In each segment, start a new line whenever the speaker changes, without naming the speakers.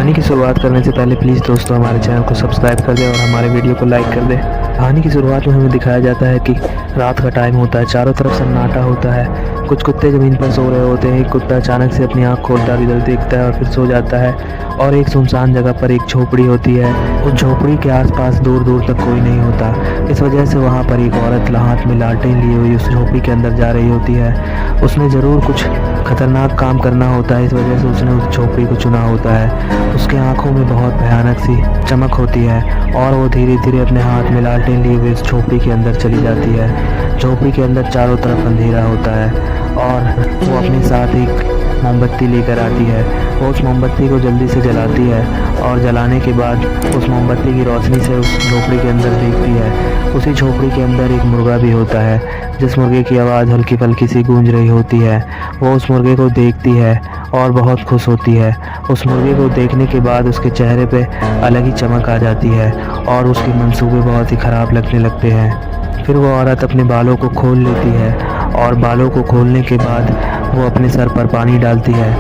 कहानी की शुरुआत करने से पहले प्लीज़ दोस्तों हमारे चैनल को सब्सक्राइब कर दें और हमारे वीडियो को लाइक कर दें। कहानी की शुरुआत में हमें दिखाया जाता है कि रात का टाइम होता है, चारों तरफ सन्नाटा होता है। कुछ कुत्ते ज़मीन पर सो रहे होते हैं। एक कुत्ता अचानक से अपनी आँख खोलता इधर देखता है और फिर सो जाता है। और एक सुनसान जगह पर एक झोपड़ी होती है। उस झोपड़ी के आसपास दूर दूर तक कोई नहीं होता। इस वजह से वहाँ पर एक औरत हाथ में लालटेन लिए हुई उस झोपड़ी के अंदर जा रही होती है। उसने ज़रूर कुछ खतरनाक काम करना होता है, इस वजह से उसने उस झोपड़ी को चुना होता है। उसके आंखों में बहुत भयानक सी चमक होती है और वो धीरे धीरे अपने हाथ में लालटेन लिए हुए इस झोपड़ी के अंदर चली जाती है। झोपड़ी के अंदर चारों तरफ अंधेरा होता है और वो अपने साथ एक मोमबत्ती लेकर आती है। वो उस मोमबत्ती को जल्दी से जलाती है और जलाने के बाद उस मोमबत्ती की रोशनी से उस झोपड़ी के अंदर देखती है। उसी झोपड़ी के अंदर एक मुर्गा भी होता है, जिस मुर्गे की आवाज़ हल्की फुल्की सी गूंज रही होती है। वो उस मुर्गे को देखती है और बहुत खुश होती है। उस मुर्गे को देखने के बाद उसके चेहरे पे अलग ही चमक आ जाती है और उसके मंसूबे बहुत ही ख़राब लगने लगते हैं। फिर वो औरत अपने बालों को खोल लेती है और बालों को खोलने के बाद वो अपने सर पर पानी डालती है।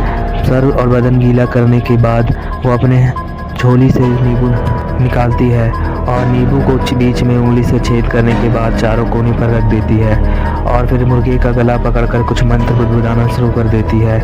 सर और बदन गीला करने के बाद वो अपने झोली से नींबू निकालती है और नींबू को बीच में उंगली से छेद करने के बाद चारों कोने पर रख देती है और फिर मुर्गे का गला पकड़कर कुछ मंत्र गुदगुदाना शुरू कर देती है।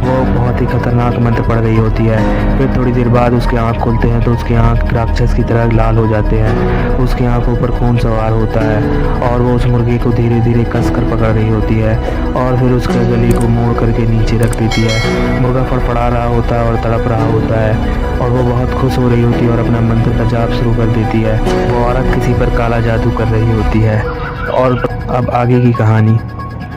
वो बहुत ही खतरनाक मंत्र पढ़ रही होती है। फिर थोड़ी देर बाद उसके आँख खुलते हैं तो उसके आँख राक्षस की तरह लाल हो जाते हैं। उसकी आँखों पर खून सवार होता है और वो उस मुर्गे को धीरे धीरे कसकर पकड़ रही होती है और फिर उसके गले को मोड़ करके नीचे रख देती है। मुर्गा फड़फड़ा रहा होता है और तड़प रहा होता है और वो बहुत खुश हो रही होती है और अपना मंत्र का जाप शुरू कर देती है। वो औरत किसी पर काला जादू कर रही होती है। और अब आगे की कहानी।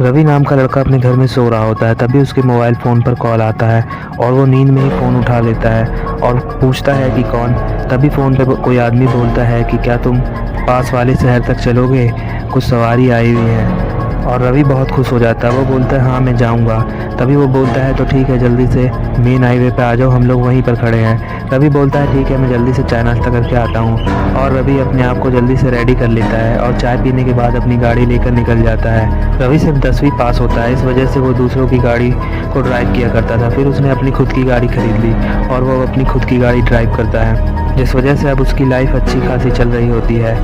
रवि नाम का लड़का अपने घर में सो रहा होता है, तभी उसके मोबाइल फ़ोन पर कॉल आता है और वो नींद में ही फ़ोन उठा लेता है और पूछता है कि कौन। तभी फ़ोन पे कोई आदमी बोलता है कि क्या तुम पास वाले शहर तक चलोगे, कुछ सवारी आई हुई है। और रवि बहुत खुश हो जाता है। वो बोलता है हाँ मैं जाऊंगा। तभी वो बोलता है तो ठीक है, जल्दी से मेन हाईवे पे आ जाओ, हम लोग वहीं पर खड़े हैं। रवि बोलता है ठीक है, मैं जल्दी से चाय नाश्ता करके आता हूँ। और रवि अपने आप को जल्दी से रेडी कर लेता है और चाय पीने के बाद अपनी गाड़ी लेकर निकल जाता है। रवि सिर्फ 10वीं पास होता है, इस वजह से वो दूसरों की गाड़ी को ड्राइव किया करता था। फिर उसने अपनी खुद की गाड़ी खरीद ली और वो अपनी खुद की गाड़ी ड्राइव करता है, जिस वजह से अब उसकी लाइफ अच्छी खासी चल रही होती है।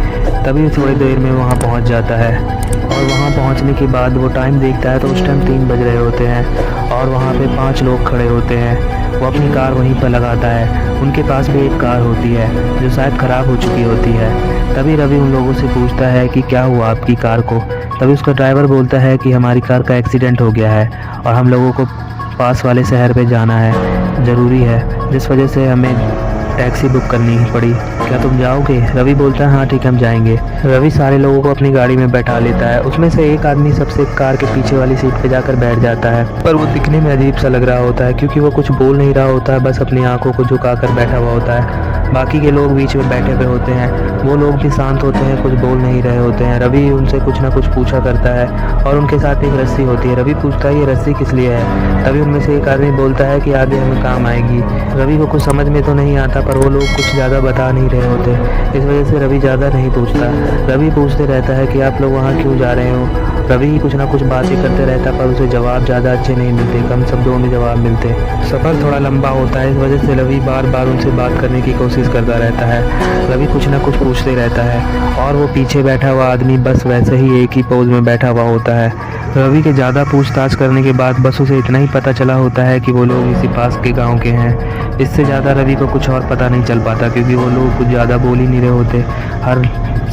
तभी थोड़ी देर में वहाँ पहुँच जाता है और वहाँ पहुँचने के बाद वो टाइम देखता है तो उस टाइम 3 बज रहे होते हैं और वहाँ पे 5 लोग खड़े होते हैं। वो अपनी कार वहीं पर लगाता है। उनके पास भी एक कार होती है जो शायद ख़राब हो चुकी होती है। तभी रवि उन लोगों से पूछता है कि क्या हुआ आपकी कार को। तभी उसका ड्राइवर बोलता है कि हमारी कार का एक्सीडेंट हो गया है और हम लोगों को पास वाले शहर पे जाना है, ज़रूरी है, जिस वजह से हमें टैक्सी बुक करनी पड़ी। क्या तुम जाओगे? रवि बोलता है हाँ ठीक है, हम जाएंगे। रवि सारे लोगों को अपनी गाड़ी में बैठा लेता है। उसमें से एक आदमी सबसे कार के पीछे वाली सीट पे जाकर बैठ जाता है, पर वो दिखने में अजीब सा लग रहा होता है क्योंकि वो कुछ बोल नहीं रहा होता है, बस अपनी आंखों को झुकाकर बैठा हुआ होता है। बाकी के लोग बीच में बैठे हुए होते हैं, वो लोग भी शांत होते हैं, कुछ बोल नहीं रहे होते हैं। रवि उनसे कुछ ना कुछ पूछा करता है और उनके साथ एक रस्सी होती है। रवि पूछता है ये रस्सी किस लिए है। तभी उनमें से एक आदमी बोलता है कि आगे हमें काम आएगी। रवि को कुछ समझ में तो नहीं आता, पर वो लोग कुछ ज़्यादा बता नहीं रहे होते, इस वजह से रवि ज़्यादा नहीं पूछता। रवि पूछते रहता है कि आप लोग वहाँ क्यों जा रहे हो। रवि कुछ ना कुछ बातें करते रहता, पर उसे जवाब ज़्यादा अच्छे नहीं मिलते, कम शब्दों में जवाब मिलते। सफ़र थोड़ा लंबा होता है, इस वजह से रवि बार बार उनसे बात करने की कोशिश करता रहता है। रवि कुछ ना कुछ पूछते रहता है और वो पीछे बैठा हुआ आदमी बस वैसे ही एक ही पोज में बैठा हुआ होता है। रवि के ज़्यादा पूछताछ करने के बाद बस उसे इतना ही पता चला होता है कि वो लोग इसी पास के गाँव के हैं। इससे ज़्यादा रवि को कुछ और पता नहीं चल पाता क्योंकि वो लोग कुछ ज़्यादा बोल ही नहीं रहे होते, हर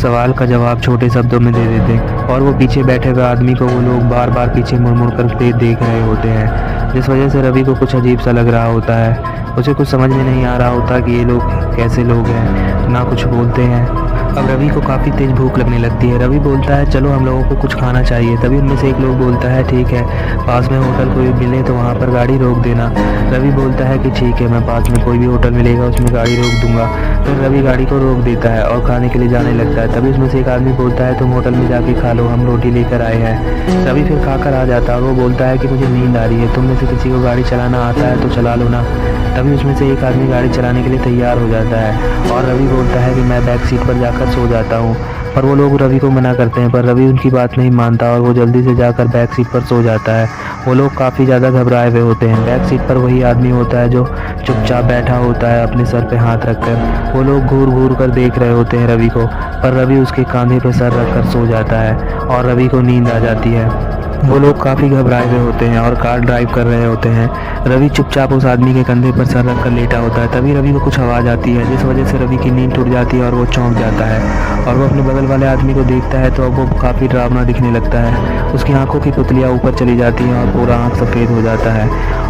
सवाल का जवाब छोटे शब्दों में दे देते और वो पीछे बैठे हुए आदमी को वो लोग बार बार पीछे मुड़ मुड़ कर देख रहे होते हैं, जिस वजह से रवि को कुछ अजीब सा लग रहा होता है। उसे कुछ समझ में नहीं आ रहा होता कि ये लोग कैसे लोग हैं, ना कुछ बोलते हैं। अब रवि को काफ़ी तेज़ भूख लगने लगती है। रवि बोलता है चलो हम लोगों को कुछ खाना चाहिए। तभी उनमें से एक लोग बोलता है ठीक है, पास में होटल कोई मिले तो वहाँ पर गाड़ी रोक देना। रवि बोलता है कि ठीक है, मैं पास में कोई भी होटल मिलेगा उसमें गाड़ी रोक दूंगा। फिर रवि गाड़ी को रोक देता है और खाने के लिए जाने लगता है। तभी उसमें से एक आदमी बोलता है तुम होटल में जाके खा लो, हम रोटी लेकर आए हैं। रवि फिर खाकर आ जाता है और वो बोलता है कि मुझे नींद आ रही है, तुम में से किसी को गाड़ी चलाना आता है तो चला लो ना। तभी उसमें से एक आदमी गाड़ी चलाने के लिए तैयार हो जाता है और रवि बोलता है कि मैं बैक सीट पर जाकर सो जाता हूँ। पर वो लोग रवि को मना करते हैं, पर रवि उनकी बात नहीं मानता और वो जल्दी से जाकर बैक सीट पर सो जाता है वो लोग काफ़ी ज़्यादा घबराए हुए होते हैं। बैक सीट पर वही आदमी होता है जो चुपचाप बैठा होता है अपने सर पे हाथ रखकर। वो लोग घूर घूर कर देख रहे होते हैं रवि को, पर रवि उसके कंधे पे सर रखकर सो जाता है और रवि को नींद आ जाती है। वो लोग काफ़ी घबराए हुए होते हैं और कार ड्राइव कर रहे होते हैं। रवि चुपचाप उस आदमी के कंधे पर सर रखकर लेटा होता है। तभी रवि को कुछ आवाज़ आती है जिस वजह से रवि की नींद टूट जाती है और वो चौंक जाता है और वो अपने बगल वाले आदमी को देखता है तो अब वो काफ़ी डरावना दिखने लगता है। उसकी आंखों की पुतलियाँ ऊपर चली जाती हैं और पूरा आँख सफ़ेद हो जाता है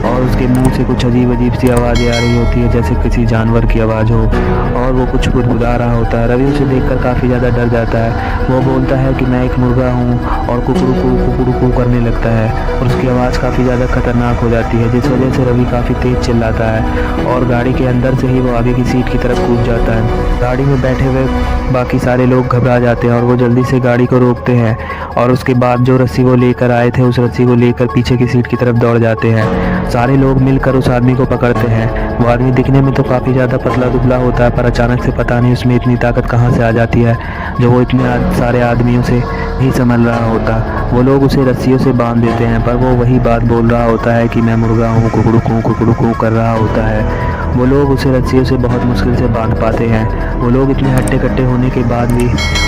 और उसके मुंह से कुछ अजीब अजीब सी आवाज़ें आ रही होती है जैसे किसी जानवर की आवाज़ हो और वो कुछ गुदगुदा रहा होता है। रवि उसे देखकर काफ़ी ज़्यादा डर जाता है। वो बोलता है कि मैं एक मुर्गा हूँ और कुकड़ू करने लगता है और उसकी आवाज़ काफ़ी ज़्यादा खतरनाक हो जाती है जिस वजह से रवि काफ़ी तेज़ चिल्लाता है और गाड़ी के अंदर से ही वो आगे की सीट की तरफ कूद जाता है। गाड़ी में बैठे हुए बाकी सारे लोग घबरा जाते हैं और वो जल्दी से गाड़ी को रोकते हैं और उसके बाद जो रस्सी वो लेकर आए थे उस रस्सी को लेकर पीछे की सीट की तरफ दौड़ जाते हैं। सारे लोग मिलकर उस आदमी को पकड़ते हैं। वो आदमी दिखने में तो काफ़ी ज़्यादा पतला दुबला होता है पर अचानक से पता नहीं उसमें इतनी ताकत कहाँ से आ जाती है जो वो इतने सारे आदमियों से नहीं संभल रहा होता। वो लोग उसे रस्सियों से बांध देते हैं पर वो वही बात बोल रहा होता है कि मैं मुर्गा हूँ, कुकड़ू कू कर रहा होता है। वो लोग उसे रस्सियों से बहुत मुश्किल से बांध पाते हैं। वो लोग इतने हट्टे कट्टे होने के बाद भी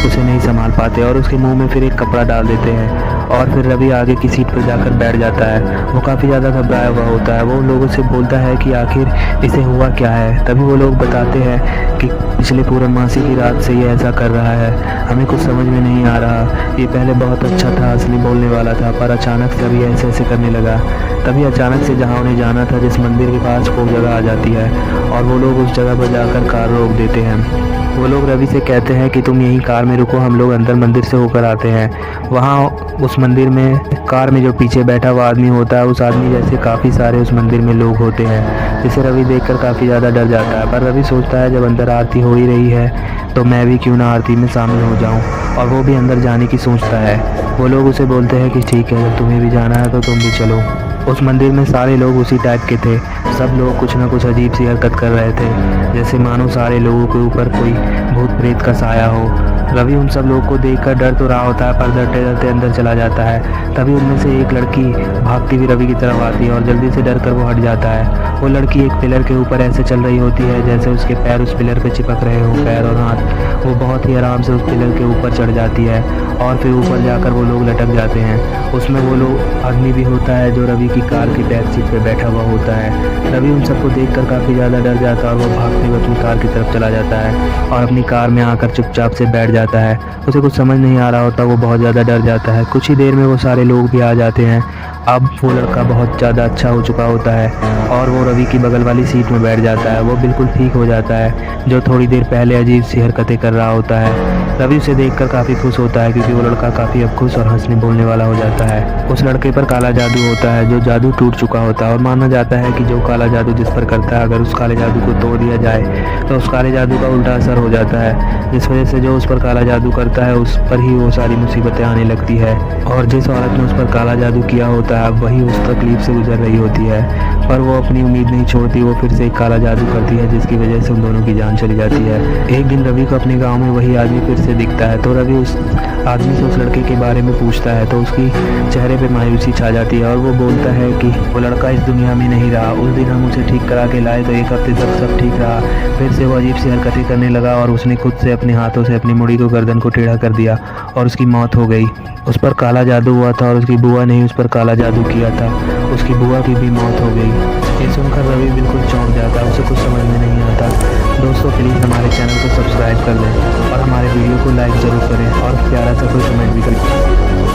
उसे नहीं संभाल पाते और उसके मुंह में फिर एक कपड़ा डाल देते हैं और फिर रवि आगे की सीट पर जाकर बैठ जाता है। वो काफ़ी ज़्यादा घबराया हुआ होता है। वो उन लोगों से बोलता है कि आखिर इसे हुआ क्या है। तभी वो लोग बताते हैं कि पिछले पूर्णमासी की रात से ये ऐसा कर रहा है, हमें कुछ समझ में नहीं आ रहा। ये पहले बहुत अच्छा था, असली बोलने वाला था, पर अचानक से अभी ऐसे ऐसे करने लगा। तभी अचानक से जहाँ उन्हें जाना था जिस मंदिर के पास वो जगह आ जाती है और वो लोग उस जगह पर जाकर कार रोक देते हैं। वो लोग रवि से कहते हैं कि तुम यहीं कार में रुको, हम लोग अंदर मंदिर से होकर आते हैं। वहाँ उस मंदिर में कार में जो पीछे बैठा हुआ आदमी होता है उस आदमी जैसे काफ़ी सारे उस मंदिर में लोग होते हैं जिसे रवि देखकर काफ़ी ज़्यादा डर जाता है। पर रवि सोचता है जब अंदर आरती हो ही रही है तो मैं भी क्यों ना आरती में शामिल हो जाऊँ और वो भी अंदर जाने की सोचता है। वो लोग उसे बोलते हैं कि ठीक है, जब तुम्हें भी जाना है तो तुम भी चलो। उस मंदिर में सारे लोग उसी टाइप के थे। सब लोग कुछ ना कुछ अजीब सी हरकत कर रहे थे जैसे मानो सारे लोगों के ऊपर कोई भूत प्रेत का साया हो। रवि उन सब लोगों को देखकर डर तो रहा होता है पर डरते डरते अंदर चला जाता है। तभी उनमें से एक लड़की भागती हुई रवि की तरफ आती है और जल्दी से डर कर वो हट जाता है। वो लड़की एक पिलर के ऊपर ऐसे चल रही होती है जैसे उसके पैर उस पिलर पे चिपक रहे हो, पैर और हाथ। वो बहुत ही आराम से उस पिलर के ऊपर चढ़ जाती है और फिर ऊपर जाकर वो लोग लटक जाते हैं। उसमें वो लोग आदमी भी होता है जो रवि की कार की बैक सीट पे बैठा हुआ होता है। रवि उन सबको देखकर काफ़ी ज़्यादा डर जाता है और वो भागते हुए अपनी कार की तरफ चला जाता है और अपनी कार में आकर चुपचाप से बैठ जाता है। उसे कुछ समझ नहीं आ रहा होता, वो बहुत ज़्यादा डर जाता है। कुछ ही देर में वो सारे लोग भी आ जाते हैं। अब वो लड़का बहुत ज़्यादा अच्छा हो चुका होता है और वो रवि की बगल वाली सीट में बैठ जाता है। वो बिल्कुल ठीक हो जाता है जो थोड़ी देर पहले अजीब सी हरकतें कर रहा होता है। रवि उसे देखकर काफ़ी खुश होता है क्योंकि वो लड़का काफ़ी अब खुश और हंसने बोलने वाला हो जाता है। उस लड़के पर काला जादू होता है जो जादू टूट चुका होता है और माना जाता है कि जो काला जादू जिस पर करता है अगर उस काले जादू को तोड़ दिया जाए तो उस काले जादू का उल्टा असर हो जाता है, जिस वजह से जो उस पर काला जादू करता है उस पर ही वो सारी मुसीबतें आने लगती है और जिस औरत ने उस पर काला जादू किया होता है वही उस तकलीफ से गुजर रही होती है। पर वो अपनी उम्मीद नहीं छोड़ती, वो फिर से एक काला जादू करती है जिसकी वजह से उन दोनों की जान चली जाती है। एक दिन रवि को अपने गाँव में वही आदमी फिर से दिखता है तो रवि उस आदमी से उस लड़के के बारे में पूछता है तो उसकी चेहरे पे मायूसी छा जाती है और वो बोलता है कि वो लड़का इस दुनिया में नहीं रहा। उस दिन हम उसे ठीक करा के लाए तो एक हफ्ते तक सब ठीक रहा, फिर से वो अजीब सी हरकतें करने लगा और उसने खुद से अपने हाथों से अपनी मुड़ी को गर्दन को टेढ़ा कर दिया और उसकी मौत हो गई। उस पर काला जादू हुआ था और उसकी बुआ ने ही उस पर काला जादू किया था, उसकी बुआ की भी मौत हो गई। ये सुनकर रवि बिल्कुल चौंक जाता है, उसे कुछ समझ में नहीं आता। दोस्तों प्लीज़ हमारे चैनल को सब्सक्राइब कर लें और हमारे वीडियो को लाइक ज़रूर करें और प्यारा सा कोई कमेंट भी करें।